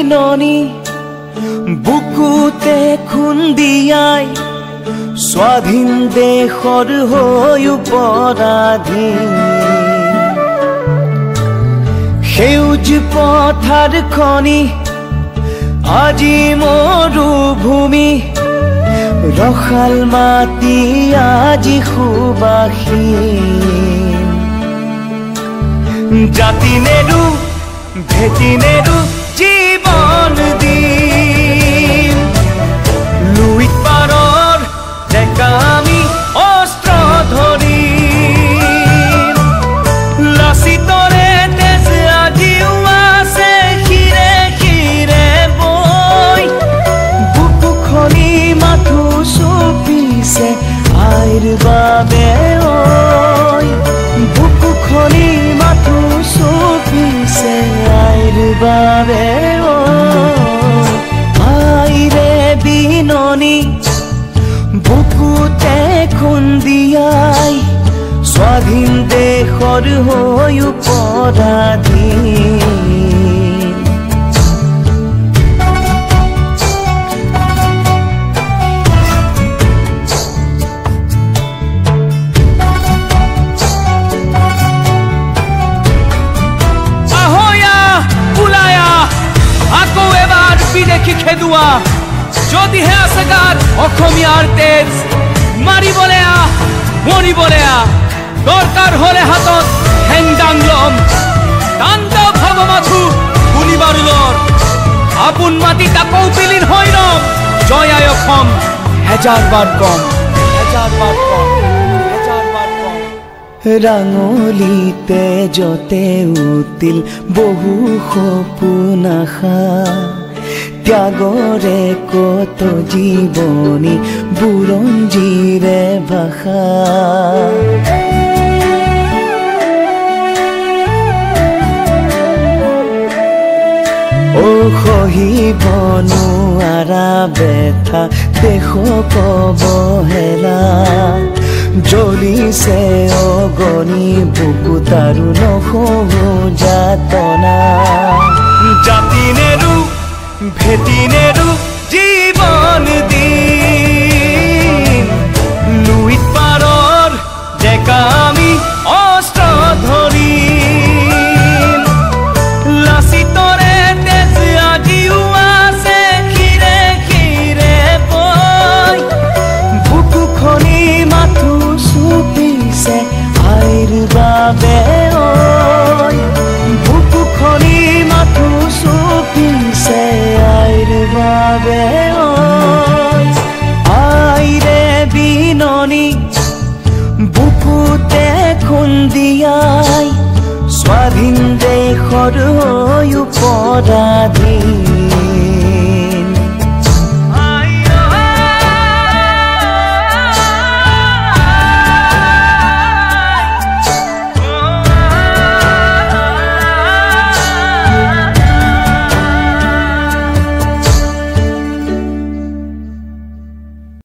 বিননি বুকুতে খুন্দিয়াই স্বাধীন দেশৰ হৈ পৰাধীন সেউজ পথাৰ খনি আজি মৰুভূমি ৰখাল মাটি আজি সুবাসীন জাতি নেৰু ভেটি নেৰু জীবন দিন লুইত পাৰৰ ডেকা আমি অস্ত্ৰ ধৰি লাচিতৰে তেজ আজিও আছে শিৰে শিৰে বৈ বুকু খনি মাথো চুপিছে আইৰ বাবে ঐ বুকু খনি মাথো চুপিছে আইৰ বাবে ঐ আইৰে বিননি বুকুতে খুন্দিয়াই স্বাধীন দেশৰ হৈ পৰাধীন আকৌ এবাৰ বিদেশী খেদুৱা যদিহে আছে গাত অসমীয়াৰ তেজ মাৰিবলৈ মৰিবলৈ দৰকাৰ হলে হাতত হেংদাং লম তাণ্ডৱ হব মাথো গুলিবাৰুলৰ আপোন মাটি তাকৌ বিলীন হৈ ৰম জয় আই অসম হেজাৰবাৰ কম হেজাৰবাৰ কম হেজাৰবাৰ কম ৰাঙলিতে যতে উতিল বহু সপোন আশা ত্যাগৰে কত জীৱনী বুৰঞ্জীৰে ভাষা ও সহিব নোৱাৰা বেথা দেশক অৱহেলা জ্বলিছে অগণি বুকুত আৰু নহৰু যাতনা জাতি নেৰু ভেটি নেৰু জীৱন দিন লুইত পাৰৰ ডেকা আমি অস্ত্ৰ ধৰি লাচিতৰে তেজ আজিও আছে শিৰে শিৰে বৈ বুকু খনি মাথো চুপিছে আইৰ বাবে ঐ বুকু খনি মাথো চুপিছে আইৰ বাবে ঐ আইৰে বিননি বুকুতে খুন্দিয়াই স্বাধীন দেশৰ হৈ পৰাধীন